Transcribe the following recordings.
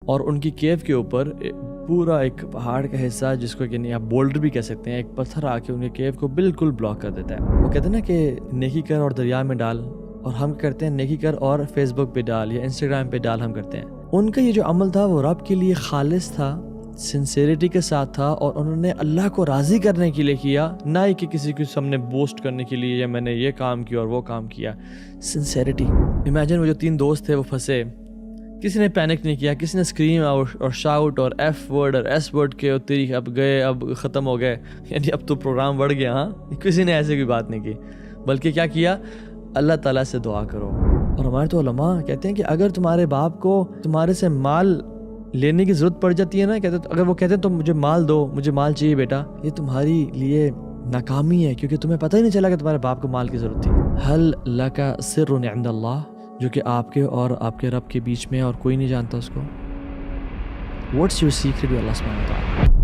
اور ان کی کیو کے اوپر پورا ایک پہاڑ کا حصہ جس کو کہ آپ بولڈر بھی کہہ سکتے ہیں، ایک پتھر آ کے ان کے کیو کو بالکل بلاک کر دیتا ہے۔ وہ کہتے ہیں نا کہ نیکی کر اور دریا میں ڈال، اور ہم کرتے ہیں نیکی کر اور فیس بک پہ ڈال یا انسٹاگرام پہ ڈال، ہم کرتے ہیں۔ ان کا یہ جو عمل تھا وہ رب کے لیے خالص تھا، سنسیریٹی کے ساتھ تھا، اور انہوں نے اللہ کو راضی کرنے کے لیے کیا، نہ ہی کہ کسی کے سامنے بوسٹ کرنے کے لیے یا میں نے یہ کام کیا اور وہ کام کیا۔ سنسیریٹی۔ امیجن وہ جو 3 دوست تھے وہ پھنسے، کسی نے پینک نہیں کیا، کسی نے اسکریم اور شاؤٹ اور ایف ورڈ اور ایس ورڈ کے اور تیری اب گئے، اب ختم ہو گئے، یعنی اب تو پروگرام بڑھ گیا۔ ہاں، کسی نے ایسے کوئی بات نہیں کی، بلکہ کیا کیا؟ اللہ تعالیٰ سے دعا کرو۔ اور ہمارے تو علماء کہتے ہیں کہ اگر تمہارے باپ کو تمہارے سے مال لینے کی ضرورت پڑ جاتی ہے نا، کہتے اگر وہ کہتے ہیں تو مجھے مال دو، مجھے مال چاہیے بیٹا، یہ تمہاری لیے ناکامی ہے، کیونکہ تمہیں پتہ ہی نہیں چلا کہ تمہارے باپ کو مال کی ضرورت تھی۔ حل لک سر عند اللہ، جو کہ آپ کے اور آپ کے رب کے بیچ میں اور کوئی نہیں جانتا اس کو۔ واٹس یور سیکریٹ ود اللہ سبحانہ وتعالی؟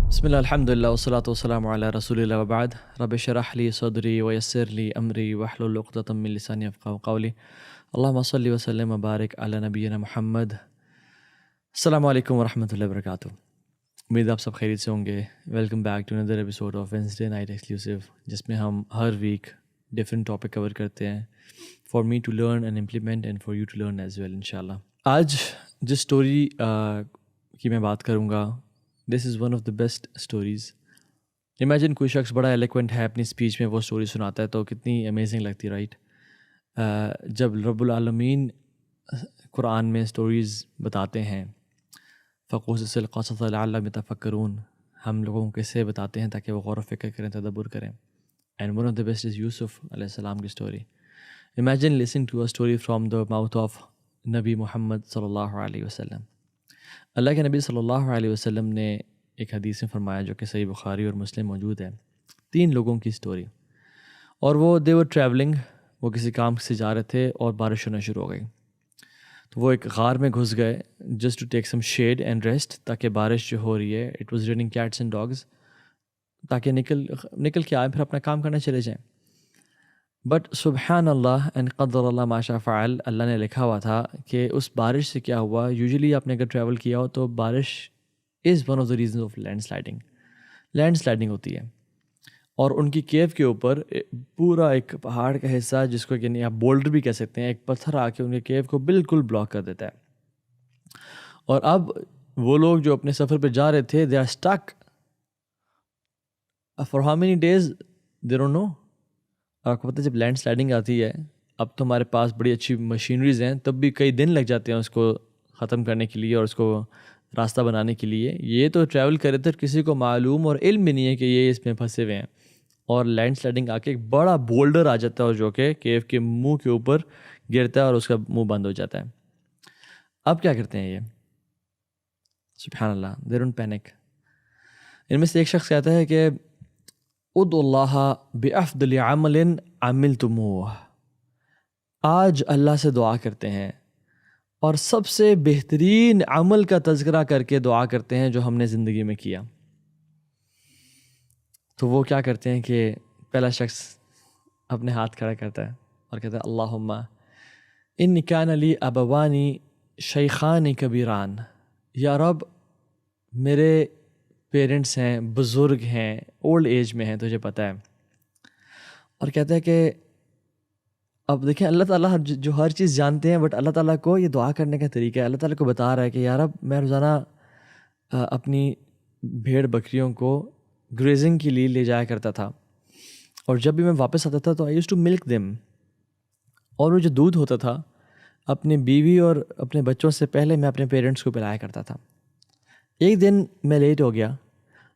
بسم اللہ الحمدللہ والصلاۃ والسلام علی رسول اللہ وبعد، رب اشرح لی صدری ویسر لی امری واحلل عقدۃ من لسانی یفقہوا قولی، اللہم صلی وسلم وبارک علی نبینا محمد۔ السلام علیکم ورحمۃ اللہ وبرکاتہ۔ امید آپ سب خیریت سے ہوں گے۔ Welcome back to another episode of Wednesday night exclusive, جس میں ہم ہر ویک ڈفرینٹ ٹاپک کور کرتے ہیں، for me to learn and implement and for you to learn as well انشاءاللہ۔ آج جس اسٹوری کی میں بات کروں گا، this is one of the best stories. Imagine کوئی شخص بڑا ایلیکوینٹ ہے، اپنی اسپیچ میں وہ اسٹوری سناتا ہے تو کتنی امیزنگ لگتی ہے، رائٹ؟ جب رب العالمین قرآن میں اسٹوریز بتاتے ہیں، فقصص القصص لعلہم یتفکرون، ہم لوگوں کو کیسے بتاتے ہیں تاکہ وہ غور و فکر کریں، تدبر کریں۔ And one of the best is Yusuf علیہ السلام کی story. Imagine listening to a story from the mouth of نبی محمد صلی اللہ علیہ وسلم۔ اللہ کے نبی صلی اللہ علیہ وسلم نے ایک حدیث میں فرمایا، جو کہ صحیح بخاری اور مسلم موجود ہے، 3 لوگوں کی اسٹوری، اور وہ دے ور ٹریولنگ، وہ کسی کام سے جا رہے تھے اور بارش ہونا شروع ہو گئی، تو وہ ایک غار میں گھس گئے just to take some shade and rest, تاکہ بارش جو ہو رہی ہے، it was raining cats and dogs, تاکہ نکل کے آئے، پھر اپنا کام کرنے چلے جائیں۔ بٹ سبحان اللہ اینڈ قدر اللہ ما شاء فعل، اللہ نے لکھا ہوا تھا کہ اس بارش سے کیا ہوا۔ یوزلی آپ نے اگر ٹریول کیا ہو تو بارش is one of the reasons of land sliding ہوتی ہے، اور ان کی کیو کے اوپر پورا ایک پہاڑ کا حصہ جس کو کہ آپ بولڈر بھی کہہ سکتے ہیں، ایک پتھر آ کے ان کے کیو کو بالکل بلاک کر دیتا ہے۔ اور اب وہ لوگ جو اپنے سفر پہ جا رہے تھے، they are stuck for how many days they don't know. آپ کو پتہ ہے جب لینڈ سلائڈنگ آتی ہے، اب تو ہمارے پاس بڑی اچھی مشینریز ہیں، تب بھی کئی دن لگ جاتے ہیں اس کو ختم کرنے کے لیے اور اس کو راستہ بنانے کے لیے۔ یہ تو ٹریول کر رہے تھے، کسی کو معلوم اور علم بھی نہیں ہے کہ یہ اس میں پھنسے ہوئے ہیں، اور لینڈ سلائڈنگ آ کے ایک بڑا بولڈر آ جاتا ہے، اور جو کہ کیو کے منہ کے اوپر گرتا ہے اور اس کا منہ بند ہو جاتا ہے۔ اب کیا کرتے ہیں یہ؟ سبحان اللہ، دے ڈونٹ پینک۔ ان میں سے ایک شخص کہتا ہے کہ ادعوا اللہ بافضل عمل عملتموہ، آج اللہ سے دعا کرتے ہیں اور سب سے بہترین عمل کا تذکرہ کر کے دعا کرتے ہیں جو ہم نے زندگی میں کیا۔ تو وہ کیا کرتے ہیں کہ پہلا شخص اپنے ہاتھ کھڑا کرتا ہے اور کہتا ہے اللہم ان کان لی ابوانی شیخان کبیران، یا رب میرے پیرنٹس ہیں، بزرگ ہیں، اولڈ ایج میں ہیں، تجھے پتہ ہے۔ اور کہتا ہے کہ اب دیکھیں اللہ تعالیٰ جو ہر چیز جانتے ہیں، بٹ اللہ تعالیٰ کو یہ دعا کرنے کا طریقہ ہے۔ اللہ تعالیٰ کو بتا رہا ہے کہ یا رب میں روزانہ اپنی بھیڑ بکریوں کو گریزنگ کے لیے لے جایا کرتا تھا، اور جب بھی میں واپس آتا تھا تو I used to milk them, اور وہ جو دودھ ہوتا تھا اپنی بیوی اور اپنے بچوں سے پہلے میں اپنے پیرنٹس کو پلایا کرتا تھا۔ ایک دن میں لیٹ ہو گیا،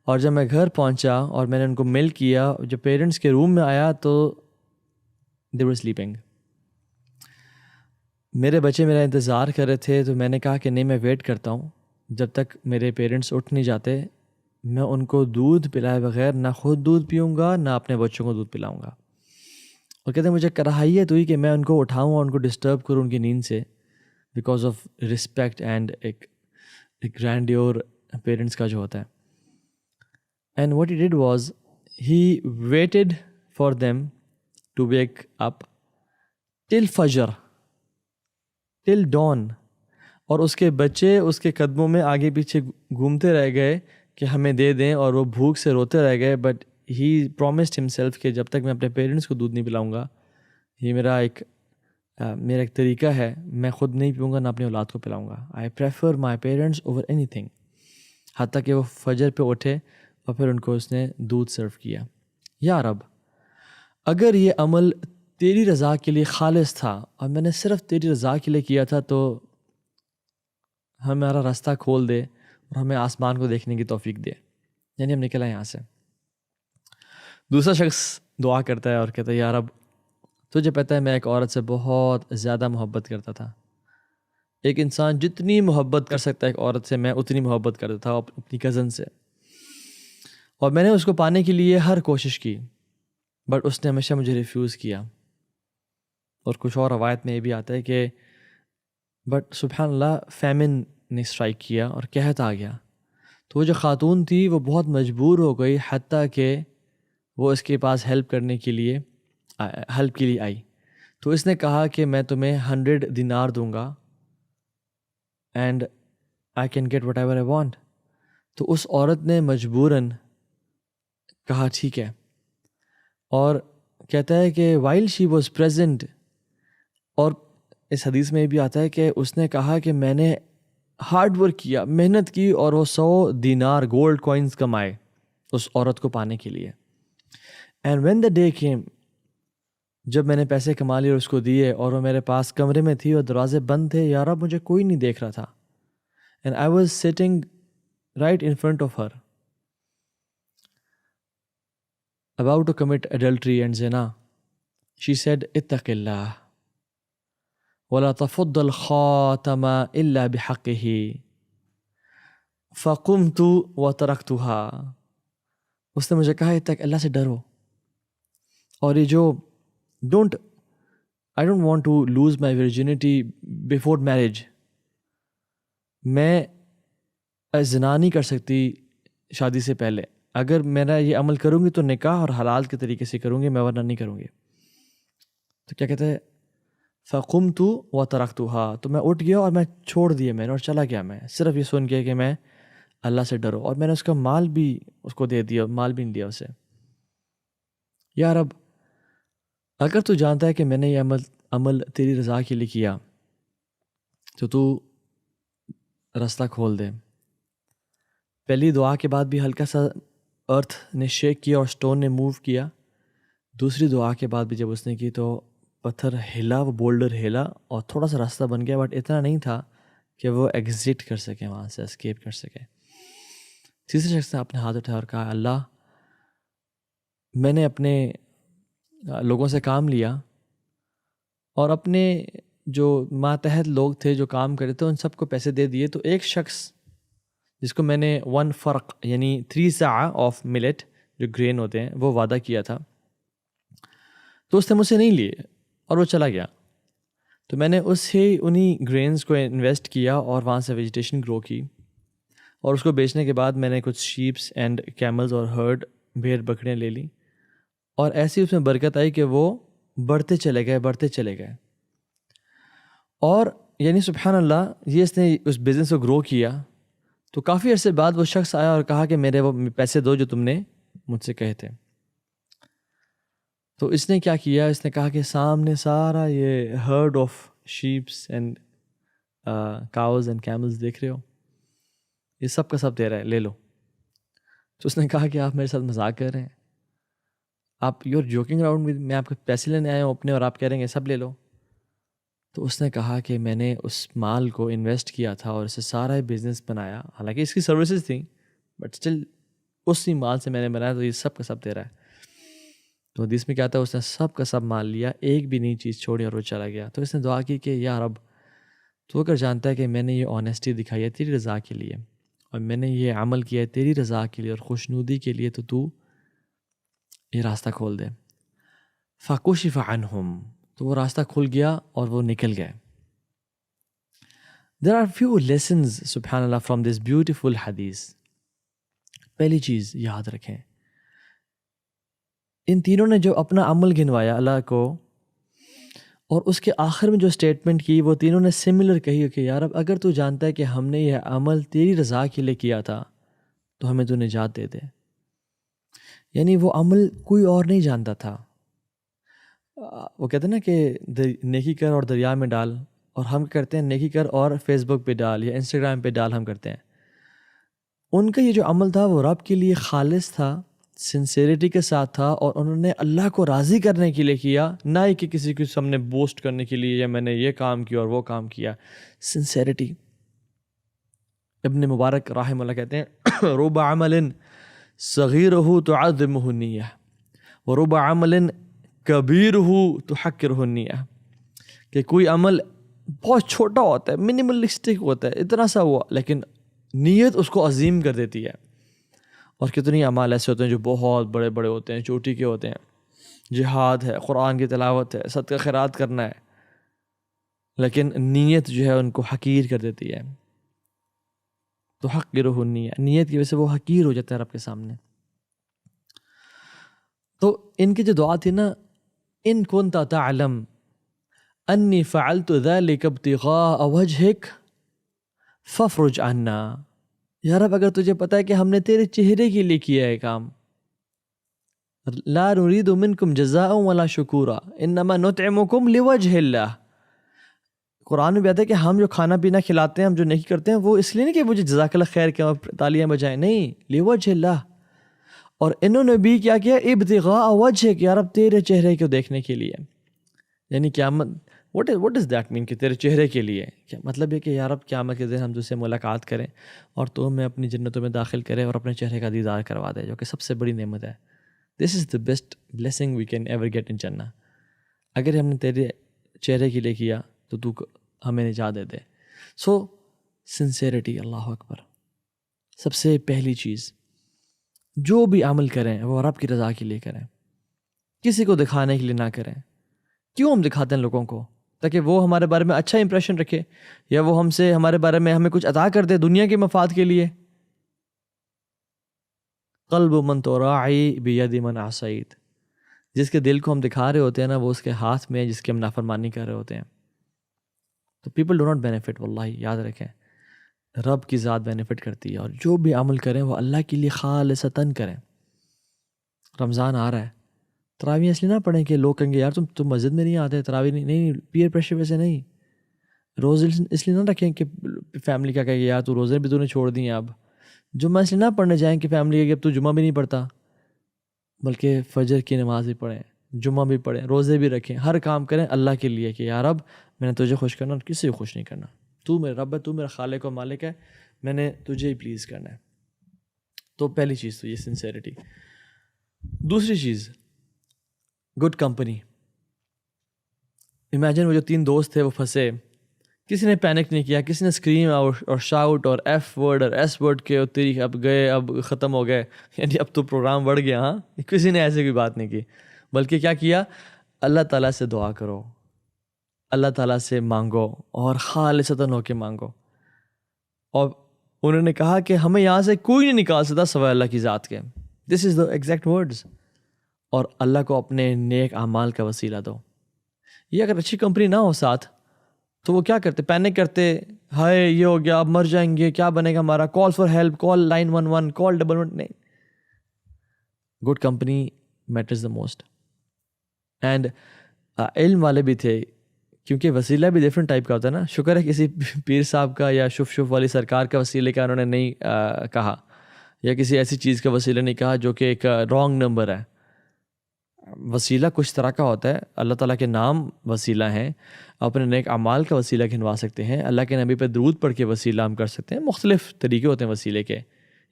اور جب میں گھر پہنچا اور میں نے ان کو ملک کیا، جب پیرنٹس کے روم میں آیا تو they were sleeping۔ میرے بچے میرا انتظار کر رہے تھے، تو میں نے کہا کہ نہیں، میں ویٹ کرتا ہوں جب تک میرے پیرنٹس اٹھ نہیں جاتے، میں ان کو دودھ پلائے بغیر نہ خود دودھ پیوں گا نہ اپنے بچوں کو دودھ پلاؤں گا۔ اور کہتے ہیں مجھے کراہیت ہوئی کہ میں ان کو اٹھاؤں اور ان کو ڈسٹرب کروں ان کی نیند سے، بیکاز آف رسپیکٹ اینڈ ایک گرینڈیور پیرنٹس کا جو ہوتا ہے۔ And what he did was he waited for them to wake up till فجر، ٹل ڈان، اور اس کے بچے اس کے قدموں میں آگے پیچھے گھومتے رہ گئے کہ ہمیں دے دیں، اور وہ بھوک سے روتے رہ گئے. بٹ ہی پرومسڈ ہمسیلف کہ جب تک میں اپنے پیرنٹس کو دودھ نہیں پلاؤں گا، یہ میرا ایک طریقہ ہے، میں خود نہیں پیوں گا نہ اپنی اولاد کو پلاؤں گا. I prefer my parents over anything. حتیٰ کہ وہ فجر پہ اٹھے اور پھر ان کو اس نے دودھ سرو کیا. یا رب، اگر یہ عمل تیری رضا کے لیے خالص تھا اور میں نے صرف تیری رضا کے لیے کیا تھا، تو ہمارا راستہ کھول دے اور ہمیں آسمان کو دیکھنے کی توفیق دے. یعنی ہم نکل آئے یہاں سے. دوسرا شخص دعا کرتا ہے اور کہتا ہے، یا رب، تجھے پتہ ہے میں ایک عورت سے بہت زیادہ محبت کرتا تھا. ایک انسان جتنی محبت کر سکتا ہے ایک عورت سے، میں اتنی محبت کرتا تھا اپنی کزن سے، اور میں نے اس کو پانے کے لیے ہر کوشش کی، بٹ اس نے ہمیشہ مجھے ریفیوز کیا. اور کچھ اور روایت میں یہ بھی آتا ہے کہ بٹ سبحان اللہ فیمن نے اسٹرائک کیا اور قحط آ گیا. تو وہ جو خاتون تھی وہ بہت مجبور ہو گئی، حتیٰ کہ وہ اس کے پاس ہیلپ کے لیے آئی. تو اس نے کہا کہ میں تمہیں 100 دینار دوں گا and I can get whatever I want. تو اس عورت نے مجبوراً کہا ٹھیک ہے. اور کہتا ہے کہ وائل شی واز پریزنٹ، اور اس حدیث میں بھی آتا ہے کہ اس نے کہا کہ میں نے ہارڈ ورک کیا، محنت کی، اور وہ 100 دینار گولڈ کوائنز کمائے اس عورت کو پانے کے لیے. And when the day came, جب میں نے پیسے کما لیے اور اس کو دیے، اور وہ میرے پاس کمرے میں تھی اور دروازے بند تھے، یا رب مجھے کوئی نہیں دیکھ رہا تھا. And I was sitting right in front of her about to commit adultery and zina. She said, اتق اللہ ولا تفض الخاتم الا بحقه. فقمت وتركتها. اس نے مجھے کہا اتق اللہ سے ڈرو، اور یہ جو I don't want to lose my virginity before marriage. میں زنا نہیں کر سکتی شادی سے پہلے. اگر میرا یہ عمل کروں گی تو نکاح اور حلال کے طریقے سے کروں گی، میں ورنہ نہیں کروں گی. تو کیا کہتے ہیں، فقمت وتركتها. تو میں اٹھ گیا اور میں چھوڑ دیا میں نے، اور چلا گیا میں صرف یہ سن کے کہ میں اللہ سے ڈرو. اور میں نے اس کا مال بھی اس کو دے دیا، مال بھی نہیں دیا اسے. یا رب، اگر تو جانتا ہے کہ میں نے یہ عمل تیری رضا کے لیے کیا، تو راستہ کھول دے. پہلی دعا کے بعد بھی ہلکا سا ارتھ نے شیک کیا اور سٹون نے موو کیا. دوسری دعا کے بعد بھی جب اس نے کی تو پتھر ہلا، وہ بولڈر ہلا اور تھوڑا سا راستہ بن گیا، بٹ اتنا نہیں تھا کہ وہ ایگزٹ کر سکے، وہاں سے اسکیپ کر سکے. تیسرے شخص نے اپنے ہاتھ اٹھایا اور کہا، اللہ، میں نے اپنے لوگوں سے کام لیا اور اپنے جو ماتحت لوگ تھے جو کام کرے تھے ان سب کو پیسے دے دیے. تو ایک شخص جس کو میں نے 1 فرق یعنی 3 ساع آف ملٹ جو گرین ہوتے ہیں وہ وعدہ کیا تھا، تو اس نے مجھ سے نہیں لیے اور وہ چلا گیا. تو میں نے انہی گرینز کو انویسٹ کیا اور وہاں سے ویجیٹیشن گرو کی، اور اس کو بیچنے کے بعد میں نے کچھ شیپس اینڈ کیملز اور ہرڈ بھیڑ بکریاں لے لیں، اور ایسی اس میں برکت آئی کہ وہ بڑھتے چلے گئے. اور یعنی سبحان اللہ، یہ اس نے اس بزنس کو گرو کیا. تو کافی عرصے بعد وہ شخص آیا اور کہا کہ میرے وہ پیسے دو جو تم نے مجھ سے کہے تھے. تو اس نے کیا کیا، اس نے کہا کہ سامنے سارا یہ heard of shapes and cows and camels دیکھ رہے ہو، یہ سب کا سب دے رہا ہے، لے لو. تو اس نے کہا کہ آپ میرے ساتھ مذاق کر رہے ہیں، آپ you are joking around with, میں آپ کے پیسے لینے آیا ہوں اپنے اور آپ کہہ رہے ہیں سب لے لو. تو اس نے کہا کہ میں نے اس مال کو انویسٹ کیا تھا اور اسے سارا بزنس بنایا، حالانکہ اس کی سروسز تھیں بٹ اسٹل اسی مال سے میں نے بنایا، تو یہ سب کا سب دے رہا ہے. تو حدیث میں کیا تھا، اس نے سب کا سب مال لیا، ایک بھی نئی چیز چھوڑی اور وہ چلا گیا. تو اس نے دعا کی کہ یا رب، تو اگر جانتا ہے کہ میں نے یہ آنیسٹی دکھائی ہے تیری رضا کے لیے، اور میں نے یہ عمل کیا ہے تیری رضا کے لیے اور خوشنودی کے لیے، تو یہ راستہ کھول دے. فَكُشِفَ عَنْهُمْ. تو وہ راستہ کھل گیا اور وہ نکل گئے. There are few lessons سبحان اللہ from this beautiful حدیث. پہلی چیز یاد رکھیں، ان تینوں نے جو اپنا عمل گنوایا اللہ کو، اور اس کے آخر میں جو اسٹیٹمنٹ کی وہ تینوں نے سملر کہی کہ یا رب اگر تو جانتا ہے کہ ہم نے یہ عمل تیری رضا کے لیے کیا تھا تو ہمیں تو نجات دے دے. یعنی وہ عمل کوئی اور نہیں جانتا تھا. وہ کہتے ہیں نا کہ نیکی کر اور دریا میں ڈال، اور ہم کرتے ہیں نیکی کر اور فیس بک پہ ڈال یا انسٹاگرام پہ ڈال ہم کرتے ہیں. ان کا یہ جو عمل تھا وہ رب کے لیے خالص تھا، سنسیریٹی کے ساتھ تھا، اور انہوں نے اللہ کو راضی کرنے کے لیے کیا، نہ ہی کہ کسی کے سامنے بوسٹ کرنے کے لیے یا میں نے یہ کام کیا اور وہ کام کیا. سنسیریٹی. ابن مبارک رحمہ اللہ کہتے ہیں رب عمل صغیرہ تعظمہ النیہ ورب عمل کبیرہ تحقرہ النیہ، کہ کوئی عمل بہت چھوٹا ہوتا ہے، منیملسٹک ہوتا ہے، اتنا سا ہوا، لیکن نیت اس کو عظیم کر دیتی ہے. اور کتنی اعمال ایسے ہوتے ہیں جو بہت بڑے بڑے ہوتے ہیں، چوٹی کے ہوتے ہیں. جہاد ہے، قرآن کی تلاوت ہے، صدقہ خیرات کرنا ہے، لیکن نیت جو ہے ان کو حقیر کر دیتی ہے. تو حقرہ النیہ، نیت کی وجہ سے وہ حقیر ہو جاتا ہے رب کے سامنے. تو ان کی جو دعا تھی نا، ان کنت تعلم انی فعلت ذلک ابتغاء وجہک فافرج عنا. یا رب اگر تجھے پتہ ہے کہ ہم نے تیرے چہرے کے لیے کیا ہے کام، لا نرید منکم جزاء ولا شکورا انما نطعمکم لوجہ اللہ. قرآن میں بھی آتا ہے کہ ہم جو کھانا پینا کھلاتے ہیں، ہم جو نیکی کرتے ہیں، وہ اس لیے نہیں کہ مجھے جزاک اللہ خیر کہ تالیاں بجائیں، نہیں، لوجہ اللہ. اور انہوں نے بھی کیا کیا؟ ابتغاء وجہک، یا رب تیرے چہرے کو دیکھنے کے لیے. یعنی قیامت واٹ ڈز دیٹ مین کہ تیرے چہرے کے لیے کیا مطلب ہے کہ یا رب قیامت کے دن ہم تجھ سے ملاقات کریں اور تو ہمیں اپنی جنتوں میں داخل کرے اور اپنے چہرے کا دیدار کروا دے، جو کہ سب سے بڑی نعمت ہے. This is the best blessing we can ever get in جنہ. اگر ہم نے تیرے چہرے کے لیے کیا تو تو ہمیں نجات دے دے. سو سنسیریٹی، اللہ اکبر. سب سے پہلی چیز، جو بھی عمل کریں وہ رب کی رضا کے لیے کریں، کسی کو دکھانے کے لیے نہ کریں. کیوں ہم دکھاتے ہیں لوگوں کو؟ تاکہ وہ ہمارے بارے میں اچھا امپریشن رکھے، یا وہ ہم سے ہمارے بارے میں ہمیں کچھ عطا کر دے دنیا کے مفاد کے لیے. قلب من تراعی بید من عصیت، جس کے دل کو ہم دکھا رہے ہوتے ہیں نا، وہ اس کے ہاتھ میں ہے جس کی ہم نافرمانی کر رہے ہوتے ہیں. تو پیپل ڈو ناٹ بینیفٹ، واللہ یاد رکھیں، رب کی ذات بینیفٹ کرتی ہے. اور جو بھی عمل کریں وہ اللہ کے لیے خالصتاً کریں. رمضان آ رہا ہے، تراویح اس لیے نہ پڑھیں کہ لوگ کہیں گے یار تم مسجد میں نہیں آتے، تراویح نہیں، پیئر پریشر ویسے نہیں. روزے اس لیے نہ رکھیں کہ فیملی کیا کہے گی یار تو روزے بھی تو نے چھوڑ دیے. اب جمعہ اس لیے نہ پڑھنے جائیں کہ فیملی کہے گی اب تو جمعہ بھی نہیں پڑھتا، بلکہ فجر کی نماز بھی پڑھیں، جمعہ بھی پڑھیں، روزے بھی رکھیں. ہر کام کریں اللہ کے لیے کہ یار اب میں نے تجھے خوش کرنا اور کسی کو خوش نہیں کرنا. تو میرا رب ہے، تو میرا خالق و مالک ہے، میں نے تجھے ہی پلیز کرنا ہے. تو پہلی چیز تو یہ سنسیریٹی. دوسری چیز، گڈ کمپنی. امیجن وہ جو 3 دوست تھے وہ پھنسے، کسی نے پینک نہیں کیا، کسی نے اسکریم اور شاؤٹ اور ایف ورڈ اور ایس ورڈ کے تیری اب گئے، اب ختم ہو گئے، یعنی اب تو پروگرام بڑھ گیا. ہاں، کسی نے ایسے کوئی بات نہیں کی، بلکہ کیا کیا؟ اللہ تعالیٰ سے دعا کرو، اللہ تعالیٰ سے مانگو اور خالصتاً ہو کے مانگو. اور انہوں نے کہا کہ ہمیں یہاں سے کوئی نہیں نکال سکتا سوائے اللہ کی ذات کے. دس از دا ایگزیکٹ ورڈز. اور اللہ کو اپنے نیک اعمال کا وسیلہ دو. یہ اگر اچھی کمپنی نہ ہو ساتھ تو وہ کیا کرتے؟ پینک کرتے، ہائے یہ ہو گیا، اب مر جائیں گے، کیا بنے گا ہمارا، call for help, call 911، call 11. نہیں، good company matters the most. And علم والے بھی تھے، کیونکہ وسیلہ بھی ڈفرینٹ ٹائپ کا ہوتا ہے نا. شکر ہے کسی پیر صاحب کا یا شف والی سرکار کا وسیلے کا انہوں نے نہیں کہا، یا کسی ایسی چیز کا وسیلہ نہیں کہا جو کہ ایک رانگ نمبر ہے. وسیلہ کچھ طرح کا ہوتا ہے. اللہ تعالیٰ کے نام وسیلہ ہیں، اپنے نیک اعمال کا وسیلہ گھنوا سکتے ہیں، اللہ کے نبی پہ درود پڑھ کے وسیلہ ہم کر سکتے ہیں. مختلف طریقے ہوتے ہیں وسیلے کے.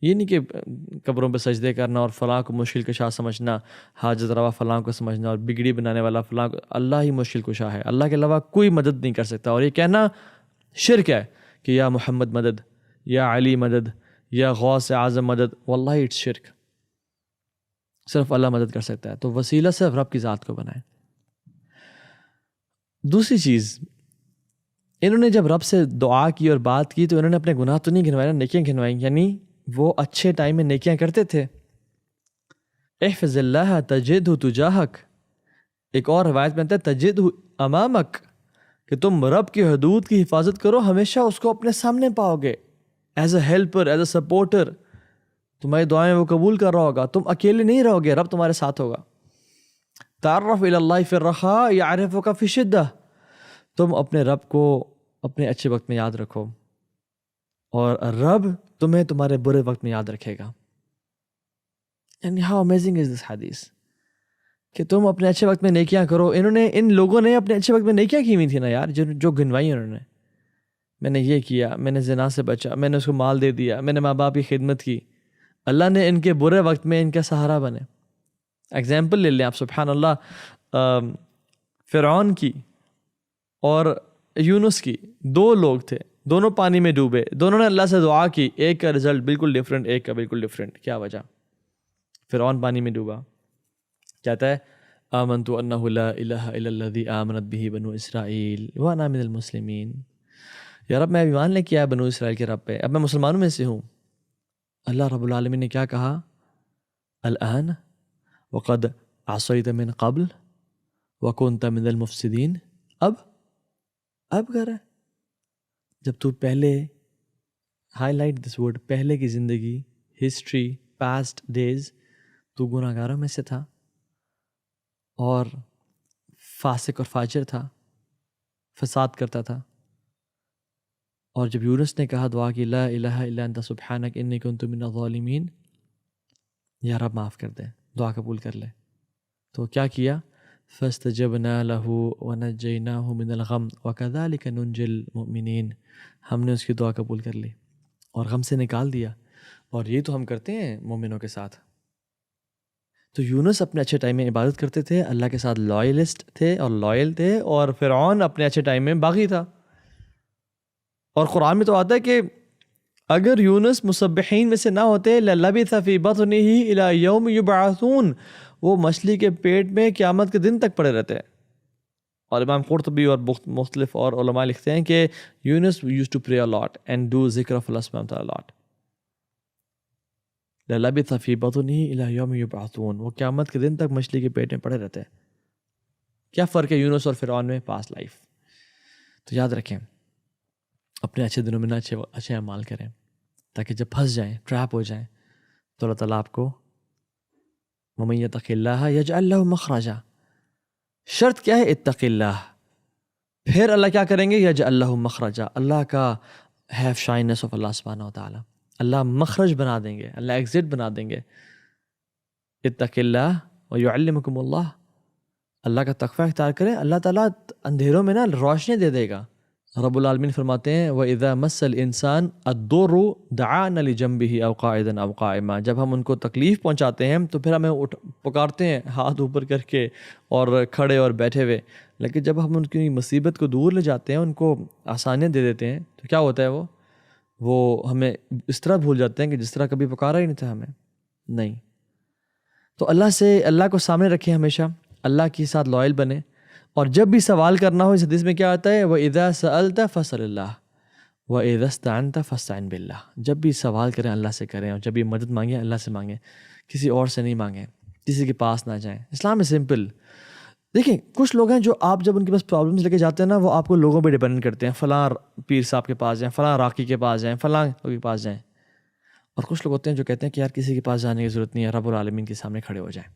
یہ نہیں کہ قبروں پہ سجدے کرنا اور فلاں کو مشکل کشا سمجھنا، حاجت روا فلاں کو سمجھنا اور بگڑی بنانے والا فلاں کو. اللہ ہی مشکل کشا ہے، اللہ کے علاوہ کوئی مدد نہیں کر سکتا. اور یہ کہنا شرک ہے کہ یا محمد مدد، یا علی مدد، یا غوث اعظم مدد. واللہ اٹس شرک. صرف اللہ مدد کر سکتا ہے. تو وسیلہ صرف رب کی ذات کو بنائیں. دوسری چیز، انہوں نے جب رب سے دعا کی اور بات کی تو انہوں نے اپنے گناہ تو نہیں گنوائے، نیکیاں گنوائیں. یعنی وہ اچھے ٹائم میں نیکیاں کرتے تھے. احفظ اللہ تجدہ تجاہک، ایک اور روایت میں آتا ہے تجد امامک، کہ تم رب کی حدود کی حفاظت کرو، ہمیشہ اس کو اپنے سامنے پاؤ گے، as a helper, as a supporter. تمہاری دعائیں وہ قبول کر رہا ہوگا، تم اکیلے نہیں رہو گے، رب تمہارے ساتھ ہوگا. تعرف الی اللہ فی الرخاء یعرفک فی الشدہ، تم اپنے رب کو اپنے اچھے وقت میں یاد رکھو اور رب تمہیں تمہارے برے وقت میں یاد رکھے گا. یعنی ہاؤ امیزنگ از دس حدیث کہ تم اپنے اچھے وقت میں نیکیاں کرو. ان لوگوں نے اپنے اچھے وقت میں نیکیاں کی ہوئی تھی نا یار، جو گنوائی انہوں نے. میں نے یہ کیا، میں نے زنا سے بچا، میں نے اس کو مال دے دیا، میں نے ماں باپ کی خدمت کی. اللہ نے ان کے برے وقت میں ان کا سہارا بنے. ایگزامپل لے لیں آپ، سبحان اللہ، فرعون کی اور یونس کی، دو لوگ تھے، دونوں پانی میں ڈوبے، دونوں نے اللہ سے دعا کی، ایک کا رزلٹ بالکل ڈفرینٹ، ایک کا بالکل ڈفرینٹ. کیا وجہ؟ فرعون پانی میں ڈوبا، کہتا ہے آمنت انہ لا الہ الا الذی آمنت بہ بنو اسرائیل وانا من المسلمین. یا رب میں ایمان لے کے آیا بنو اسرائیل کے رب پہ، اب میں مسلمانوں میں سے ہوں. اللہ رب العالمین نے کیا کہا؟ الآن وقد عصیت من قبل وکنت من المفسدین. اب کر رہا ہے، جب تو پہلے، ہائی لائٹ دس ورڈ، پہلے کی زندگی، ہسٹری، پاسٹ ڈیز، تو گناہ گاروں میں سے تھا اور فاسق اور فاجر تھا، فساد کرتا تھا. اور جب یونس نے کہا، دعا کی، لا الہ الا انت سبحانک انی کنت من الظالمین، یا رب معاف کر دے، دعا قبول کر لے، تو کیا کیا؟ فاستجبنا له ونجیناہ من الغم وکذلک ننجی المؤمنین. ہم نے اس کی دعا قبول کر لی اور غم سے نکال دیا. اور یہ تو ہم کرتے ہیں مومنوں کے ساتھ. تو یونس اپنے اچھے ٹائم میں عبادت کرتے تھے، اللہ کے ساتھ لائلسٹ تھے اور لائل تھے، اور فرعون اپنے اچھے ٹائم میں باغی تھا. اور قرآن میں تو آتا ہے کہ اگر یونس مسبحین میں سے نہ ہوتے للبث فی بطنہ الی یوم یبعثون، وہ مچھلی کے پیٹ میں قیامت کے دن تک پڑے رہتے ہیں. اور امام قرطبی اور مختلف اور علماء لکھتے ہیں کہ یونس used to pray a lot and do ذکر of Allah subhanahu wa ta'ala a lot. للبث فی بطنہ الی یوم یبعثون، وہ قیامت کے دن تک مچھلی کے پیٹ میں پڑے رہتے ہیں. کیا فرق ہے یونس اور فرعون میں؟ پاس لائف. تو یاد رکھیں، اپنے اچھے دنوں میں نہ اچھے اعمال کریں، تاکہ جب پھنس جائیں، ٹریپ ہو جائیں، تو اللہ تعالیٰ آپ کو وَمَن یتق اللہ یجعل لہ مخرجا. شرط کیا ہے؟ اتق اللہ. پھر اللہ کیا کریں گے؟ یجعل لہ مخرجا. اللہ کا ہیو شائنس آف اللہ سبحانہ و تعالیٰ، اللہ مخرج بنا دیں گے، اللہ ایگزٹ بنا دیں گے. اتق اللہ ویعلمکم اللہ. اللہ کا تقوی اختیار کریں، اللہ تعالیٰ اندھیروں میں نا روشنی دے دے گا. رب العالمین فرماتے ہیں وَإِذَا مَسَّ الْإِنسَانَ الضُّرُّ دَعَانَا لِجَنبِهِ أَوْ قَاعِدًا أَوْ قَائِمًا. جب ہم ان کو تکلیف پہنچاتے ہیں تو پھر ہمیں پکارتے ہیں ہاتھ اوپر کر کے اور کھڑے اور بیٹھے ہوئے. لیکن جب ہم ان کی مصیبت کو دور لے جاتے ہیں، ان کو آسانیاں دے دیتے ہیں، تو کیا ہوتا ہے؟ وہ ہمیں اس طرح بھول جاتے ہیں کہ جس طرح کبھی پکارا ہی نہیں تھا ہمیں. نہیں، تو اللہ کو سامنے رکھیں، ہمیشہ اللہ کے ساتھ لائل بنے. اور جب بھی سوال کرنا ہو، اس حدیث میں کیا آتا ہے؟ وَإِذَا سَأَلْتَ فَاسْأَلِ اللَّهَ وَإِذَا اسْتَعَنْتَ فَاسْتَعِنْ بِاللَّهِ. جب بھی سوال کریں اللہ سے کریں، اور جب بھی مدد مانگیں اللہ سے مانگیں، کسی اور سے نہیں مانگیں، کسی کے پاس نہ جائیں. اسلام ہے سمپل. دیکھیں کچھ لوگ ہیں جو آپ جب ان کے پاس پرابلمس لے کے جاتے ہیں نا، وہ آپ کو لوگوں پہ ڈیپینڈ کرتے ہیں، فلاں پیر صاحب کے پاس جائیں، فلاں راقی کے پاس جائیں، فلاں کے پاس جائیں. اور کچھ لوگ ہوتے ہیں جو کہتے ہیں کہ یار کسی کے پاس جانے کی ضرورت نہیں ہے، رب العالمین کے سامنے کھڑے ہو جائیں،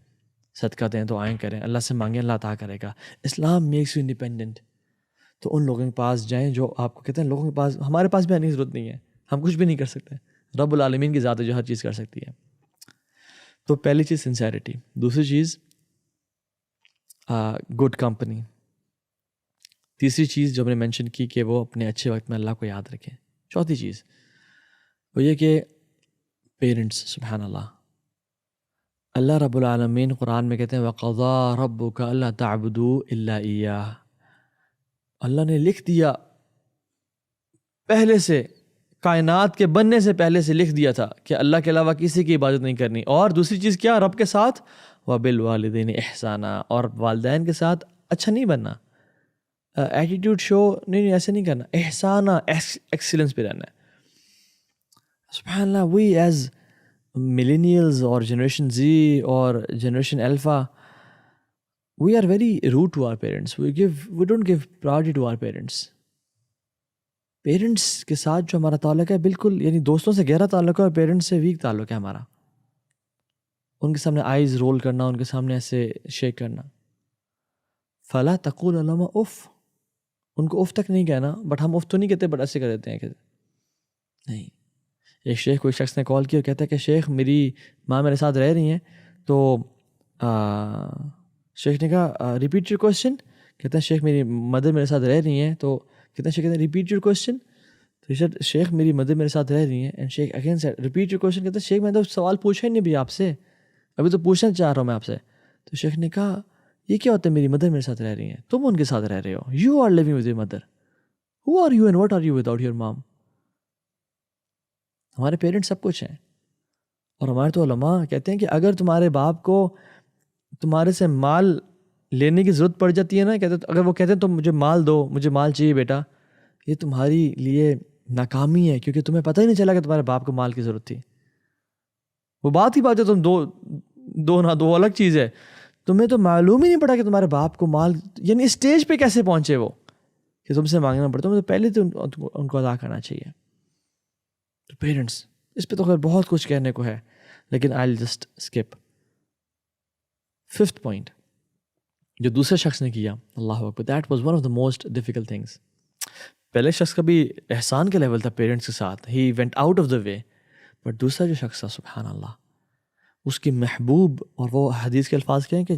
صدقہ دیں، دعائیں کریں، اللہ سے مانگیں، اللہ عطا کرے گا. Islam makes you independent. تو ان لوگوں کے پاس جائیں جو آپ کو کہتے ہیں لوگوں کے پاس، ہمارے پاس بھی آنے کی ضرورت نہیں ہے، ہم کچھ بھی نہیں کر سکتے، رب العالمین کی ذات ہے جو ہر چیز کر سکتی ہے. تو پہلی چیز سنسیریٹی. دوسری چیز گڈ کمپنی. تیسری چیز جو ہم نے مینشن کی کہ وہ اپنے اچھے وقت میں اللہ کو یاد رکھیں. چوتھی چیز وہ یہ کہ پیرنٹس، سبحان اللہ، اللہ رب العالمین قرآن میں کہتے ہیں وَقَضَىٰ رَبُّكَ أَلَّا تَعْبُدُوا إِلَّا إِيَّاهُ. اللہ نے لکھ دیا پہلے سے، کائنات کے بننے سے پہلے سے لکھ دیا تھا کہ اللہ کے علاوہ کسی کی عبادت نہیں کرنی. اور دوسری چیز کیا؟ رب کے ساتھ وَبِالْوَالِدَيْنِ إِحْسَانًا، اور والدین کے ساتھ اچھا نہیں بننا، ایٹیٹیوڈ شو نہیں ایسے نہیں کرنا، احسانہ، ایکسیلنس پہ رہنا ہے. سبحان اللہ. وی ایز ملینیلز اور جنریشن زی اور generation alpha, we are very rude to our parents. We don't give priority to our parents. Parents کے ساتھ جو ہمارا تعلق ہے بالکل یعنی دوستوں سے گہرا تعلق ہے اور پیرنٹس سے ویک تعلق ہے ہمارا. ان کے سامنے آئیز رول کرنا, ان کے سامنے ایسے شیک کرنا. فلا تقول لهما اف, ان کو اف تک نہیں کہنا, بٹ ہم اف تو نہیں کہتے, بٹ ایسے کر دیتے ہیں کہ نہیں. ایک شیخ کوئی شخص نے کال کیا اور کہتا ہے کہ شیخ میری ماں میرے ساتھ رہ رہی ہیں, تو شیخ نے کہا ریپیٹ یور کوشچن. کہتا ہے شیخ میری مدر میرے ساتھ رہ رہی ہیں, تو کہتے ہیں شیخ کہتے ہیں ریپیٹ یور کوشچن. تو شیخ میری مدر میرے ساتھ رہ رہی ہیں, اینڈ شیخ again said repeat your question. کہتے ہیں شیخ میں تو سوال پوچھا ہی نہیں بھی آپ سے, ابھی تو پوچھنا چاہ رہا ہوں میں آپ سے. تو شیخ نے کہا یہ کیا ہوتا ہے میری مدر میرے ساتھ رہ رہی ہیں, تم ان کے ساتھ رہ رہے ہو, you are living with your mother, who are you and what are you without your mom. ہمارے پیرنٹس سب کچھ ہیں. اور ہمارے تو علماء کہتے ہیں کہ اگر تمہارے باپ کو تمہارے سے مال لینے کی ضرورت پڑ جاتی ہے نا, کہتے اگر وہ کہتے ہیں تو مجھے مال دو, مجھے مال چاہیے بیٹا, یہ تمہاری لیے ناکامی ہے, کیونکہ تمہیں پتہ ہی نہیں چلا کہ تمہارے باپ کو مال کی ضرورت تھی. وہ بات ہی بات ہے, تم دو الگ چیز ہے. تمہیں تو معلوم ہی نہیں پڑا کہ تمہارے باپ کو مال, یعنی اسٹیج پہ کیسے پہنچے وہ کہ تم سے مانگنا پڑتا. تمہیں تو پہلے تو ان کو ادا کرنا چاہیے. تو پیرنٹس, اس پہ تو خیر بہت کچھ کہنے کو ہے, لیکن I will just skip. 5th point جو دوسرے شخص نے کیا, اللہ اکبر, that was one of the most difficult things. پہلے شخص کا بھی احسان کا لیول تھا پیرنٹس کے ساتھ, he went out of the way. But دوسرا جو شخص تھا سبحان اللہ, اس کی محبوب, اور وہ حدیث کے الفاظ کیا ہیں کہ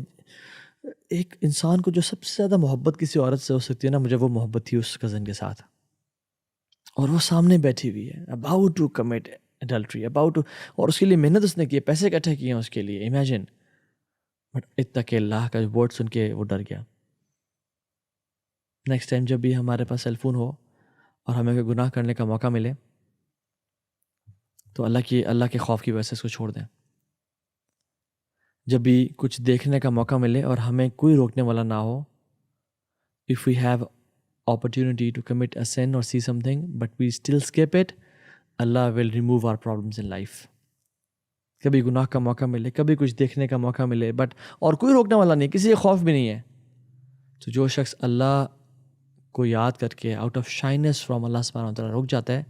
ایک انسان کو جو سب سے زیادہ محبت کسی عورت سے ہو سکتی ہے نا, مجھے وہ محبت تھی اس کزن کے ساتھ. اور وہ سامنے بیٹھی ہوئی ہے, about to commit adultery, about to, اور اس کے لیے محنت اس نے کی ہے, پیسے اکٹھے کیے ہیں اس کے لیے, امیجن. بٹ اتق اللہ کا ورڈ سن کے وہ ڈر گیا. نیکسٹ ٹائم جب بھی ہمارے پاس سیل فون ہو اور ہمیں کوئی گناہ کرنے کا موقع ملے, تو اللہ کے خوف کی وجہ سے اس کو چھوڑ دیں. جب بھی کچھ دیکھنے کا موقع ملے اور ہمیں کوئی روکنے والا نہ ہو, if we have opportunity to commit a sin or see something but we still skip it, Allah will remove our problems in life. کبھی گناہ کا موقع ملے, کبھی کچھ دیکھنے کا موقع ملے, بٹ اور کوئی روکنے والا نہیں, کسی کا خوف بھی نہیں ہے, تو جو شخص اللہ کو یاد کر کے آؤٹ آف شائنس فرام اللہ سبحانہ وتعالیٰ رک جاتا ہے,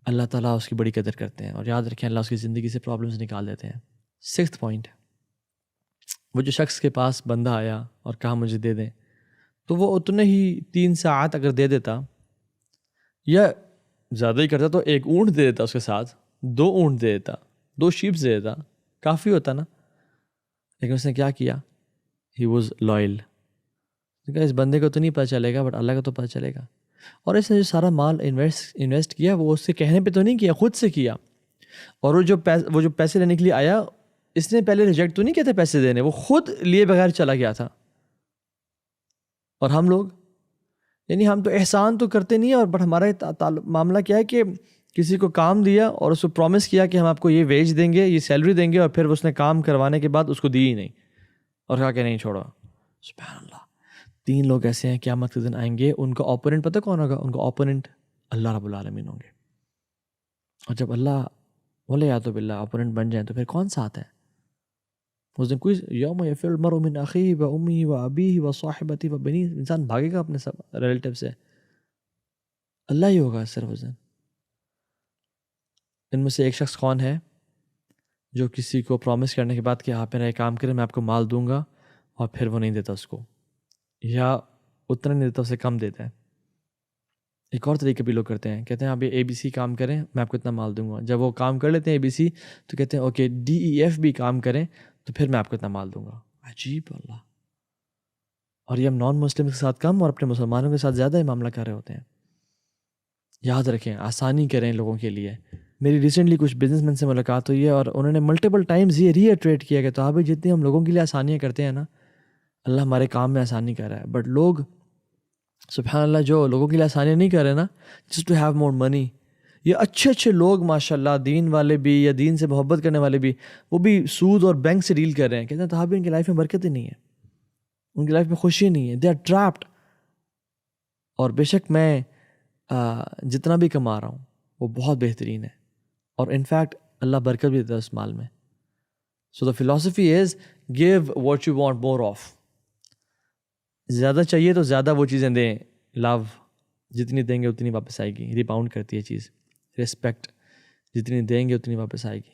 اللہ تعالیٰ اس کی بڑی قدر کرتے ہیں. اور یاد رکھیں اللہ اس کی زندگی سے پرابلمس نکال دیتے ہیں. 6th پوائنٹ, وہ جو شخص کے پاس بندہ آیا اور کہا مجھے دے دیں, تو وہ اتنے ہی 3 ساعت اگر دے دیتا یا زیادہ ہی کرتا تو 1 اونٹ دے دیتا, اس کے ساتھ 2 اونٹ دے دیتا, 2 شیپس دے دیتا, کافی ہوتا نا. لیکن اس نے کیا کیا, ہی واز لائل. اس بندے کو تو نہیں پتہ چلے گا, بٹ اللہ کو تو پتہ چلے گا. اور اس نے جو سارا مال انویسٹ کیا, وہ اس کے کہنے پہ تو نہیں کیا, خود سے کیا. اور وہ جو پیسے لینے کے لیے آیا, اس نے پہلے ریجیکٹ تو نہیں کیا تھا پیسے دینے, وہ خود لیے بغیر چلا گیا تھا. اور ہم لوگ, یعنی ہم تو احسان تو کرتے نہیں ہیں, اور بٹ ہمارا معاملہ کیا ہے کہ کسی کو کام دیا اور اس کو پرومس کیا کہ ہم آپ کو یہ ویج دیں گے, یہ سیلری دیں گے, اور پھر اس نے کام کروانے کے بعد اس کو دی ہی نہیں, اور کہا کہ نہیں چھوڑو. سبحان اللہ. 3 لوگ ایسے ہیں قیامت کے دن آئیں گے, ان کا اوپوننٹ پتہ کون ہوگا, ان کا اوپوننٹ اللہ رب العالمین ہوں گے. اور جب اللہ بولے یا تو باللہ اوپوننٹ بن جائیں, تو پھر کون ساتھ ہے اس دن؟ کوئی یوم یفر المرء من اخیہ و امیہ و ابیہ و صاحبتہ و بنیہ, انسان بھاگے گا اپنے سب ریلیٹیو سے, اللہ ہی ہوگا صرف اس دن. ان میں سے ایک شخص کون ہے جو کسی کو پرومس کرنے کے بعد کہ آپ میرا یہ کام کریں, میں آپ کو مال دوں گا, اور پھر وہ نہیں دیتا اس کو, یا اتنا نہیں دیتا, اسے کم دیتا ہے. ایک اور طریقے بھی لوگ کرتے ہیں, کہتے ہیں آپ یہ ABC کام کریں, میں آپ کو اتنا مال دوں گا. جب وہ کام کر لیتے ہیں ABC, تو کہتے ہیں اوکے DEF بھی کام کریں, تو پھر میں آپ کو اتنا مال دوں گا. عجیب اللہ. اور یہ ہم نان مسلم کے ساتھ کم اور اپنے مسلمانوں کے ساتھ زیادہ ہی معاملہ کر رہے ہوتے ہیں. یاد رکھیں, آسانی کریں لوگوں کے لیے. میری ریسنٹلی کچھ بزنس مین سے ملاقات ہوئی ہے, اور انہوں نے ملٹیپل ٹائمز یہ ری ایٹریٹ کیا کہ تو آپ جتنی ہم لوگوں کے لیے آسانیاں کرتے ہیں نا, اللہ ہمارے کام میں آسانی کر رہا ہے. بٹ لوگ سبحان اللہ جو لوگوں کے لیے آسانیاں نہیں کر رہے نا, جسٹ ٹو ہیو مور منی. یہ اچھے لوگ ماشاء اللہ, دین والے بھی یا دین سے محبت کرنے والے بھی, وہ بھی سود اور بینک سے ڈیل کر رہے ہیں. کہتے ہیں تو ان کی لائف میں برکت ہی نہیں ہے, ان کی لائف میں خوشی نہیں ہے, دے آر ٹریپڈ. اور بے شک میں جتنا بھی کما رہا ہوں وہ بہت بہترین ہے, اور انفیکٹ اللہ برکت بھی دیتا ہے اس مال میں. So the philosophy is give what you want more of. زیادہ چاہیے تو زیادہ وہ چیزیں دیں. لو جتنی دیں گے اتنی واپس آئے گی. ریباؤنڈ کرتی ہے چیز. رسپیکٹ جتنی دیں گے اتنی واپس آئے گی.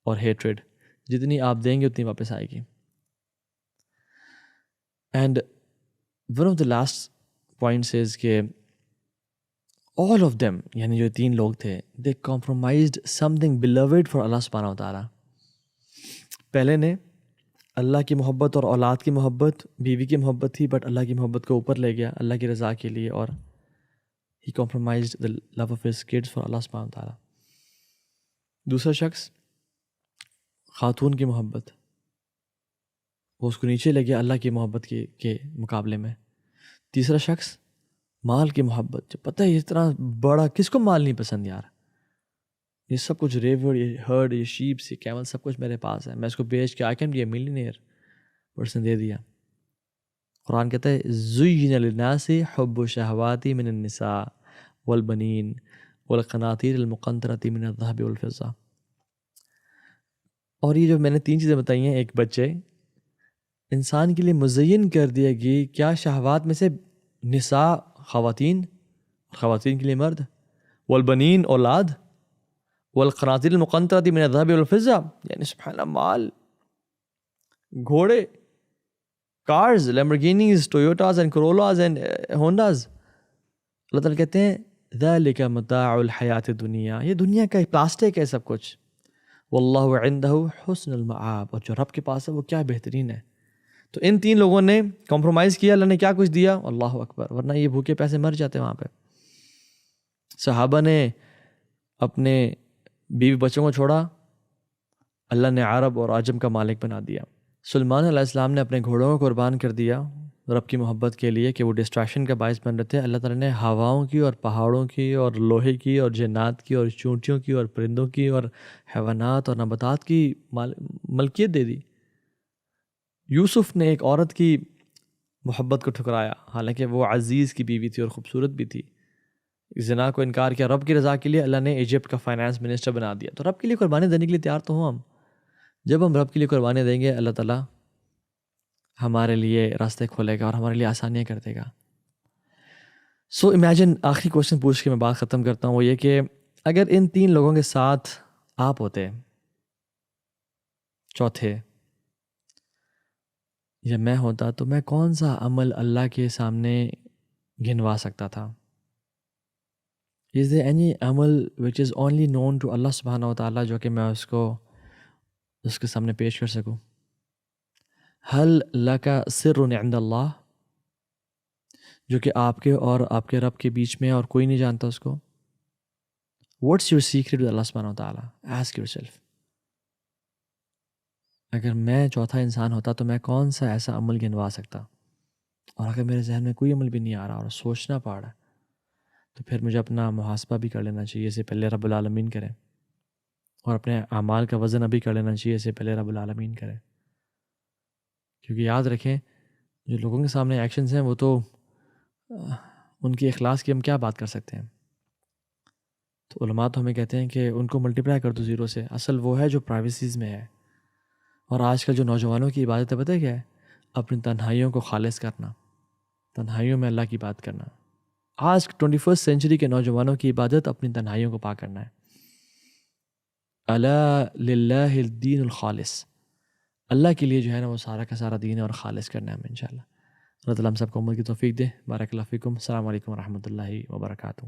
اور ہیٹریڈ جتنی آپ دیں گے اتنی واپس آئے گی. And one of the last points is کہ all of them یعنی جو 3 لوگ تھے they compromised something beloved for اللہ سبحانہ و تعالیٰ. پہلے نے اللہ کی محبت اور اولاد کی محبت, بیوی کی محبت تھی بٹ اللہ کی محبت کو اوپر لے گیا اللہ کی رضا کے لیے, اور he compromised the love of his kids for اللہ سبحانہ و تعالیٰ. دوسرا شخص خاتون کی محبت, وہ اس کو نیچے لے گیا اللہ کی محبت کے مقابلے میں. تیسرا شخص مال کی محبت, جو پتہ ہے اتنا بڑا کس کو مال نہیں پسند یار, یہ سب کچھ ریور, یہ ہرڈ, یہ شیپس, یہ کیمل, سب کچھ میرے پاس ہے, میں اس کو بیچ کے I can be a millionaire person دے دیا. قرآن کہتا ہے زُيِّنَ لِلنَّاسِ حُبُّ الشَّهَوَاتِ مِنَ النِّسَاءِ وَالْبَنِينَ وَالْقَنَاطِيرِ الْمُقَنطَرَةِ مِنَ الذَّهَبِ وَالْفِضَّةِ. اور یہ جو میں نے 3 چیزیں بتائی ہیں, ایک بچے انسان کے لیے مزین کر دیا گئی کیا شہوات میں سے نساء خواتین, خواتین کے لیے مرد, والبنین اولاد, والقناطیر المقنطرۃ من الذهب والفضہ, یعنی سبحان اللہ مال, گھوڑے, کارز, لیمبورگینیز, ٹویوٹاز اینڈ کورولاز اینڈ ہونڈاز. اللہ تعالیٰ کہتے ہیں ذالک متاع الحیات الدنیا, یہ دنیا کا پلاسٹک ہے سب کچھ, واللہ عندہ حسن المآب, اور جو رب کے پاس ہے وہ کیا بہترین ہے. تو ان 3 لوگوں نے کمپرومائز کیا, اللہ نے کیا کچھ دیا, اللہ اکبر, ورنہ یہ بھوکے پیسے مر جاتے وہاں پہ. صحابہ نے اپنے بیوی بچوں کو چھوڑا, اللہ نے عرب اور عجم کا مالک بنا دیا. سلمان علیہ السلام نے اپنے گھوڑوں کو قربان کر دیا رب کی محبت کے لیے کہ وہ ڈسٹریکشن کا باعث بن رہے تھے. اللہ تعالیٰ نے ہواؤں کی اور پہاڑوں کی اور لوہے کی اور جنات کی اور چونٹیوں کی اور پرندوں کی اور حیوانات اور نباتات کی ملکیت دے دی. یوسف نے ایک عورت کی محبت کو ٹھکرایا, حالانکہ وہ عزیز کی بیوی تھی اور خوبصورت بھی تھی. زنا کو انکار کیا رب کی رضا کے لیے, اللہ نے ایجپٹ کا فائنانس منسٹر بنا دیا. تو رب کے لیے قربانی دینے کے لیے تیار تو ہوں ہم. جب ہم رب کے لیے قربانی دیں گے اللہ تعالیٰ ہمارے لیے راستے کھولے گا اور ہمارے لیے آسانیاں کر دے گا. سو امیجن, آخری کوشچن پوچھ کے میں بات ختم کرتا ہوں, وہ یہ کہ اگر ان 3 لوگوں کے ساتھ آپ ہوتے, چوتھے, یا میں ہوتا, تو میں کون سا عمل اللہ کے سامنے گنوا سکتا تھا؟ از there any عمل which is only known to اللہ سبحانہ و تعالیٰ جو کہ میں اس کے سامنے پیش کر سکوں؟ حل لک سر عند اللہ, جو کہ آپ کے اور آپ کے رب کے بیچ میں اور کوئی نہیں جانتا اس کو. واٹس یور سیکریٹ ود اللہ سبحانہ و تعالیٰ؟ Ask your self. اگر میں چوتھا انسان ہوتا تو میں کون سا ایسا عمل گنوا سکتا, اور اگر میرے ذہن میں کوئی عمل بھی نہیں آ رہا اور سوچنا پڑ رہا ہے, تو پھر مجھے اپنا محاسبہ بھی کر لینا چاہیے, اس سے پہلے رب العالمین کرے, اور اپنے اعمال کا وزن ابھی کر لینا چاہیے, اس سے پہلے رب العالمین کرے. کیونکہ یاد رکھیں جو لوگوں کے سامنے ایکشنز ہیں وہ تو ان کی اخلاص کی ہم کیا بات کر سکتے ہیں. تو علماء تو ہمیں کہتے ہیں کہ ان کو ملٹیپلائی کر دو 0 سے, اصل وہ ہے جو پرائیویسیز میں ہے. اور آج کل جو نوجوانوں کی عبادت ہے پتہ ہے کیا ہے؟ اپنی تنہائیوں کو خالص کرنا, تنہائیوں میں اللہ کی بات کرنا. آج 21 سینچری کے نوجوانوں کی عبادت اپنی تنہائیوں کو پاک کرنا ہے. الا للہ الدین الخالص, اللہ کے لیے جو ہے نا وہ سارا کا سارا دین ہے, اور خالص کرنا ہے ہمیں انشاءاللہ. اللہ تعالیٰ ہم سب کو عمل کی توفیق دے. بارک اللہ فیکم. السلام علیکم ورحمۃ اللہ وبرکاتہ.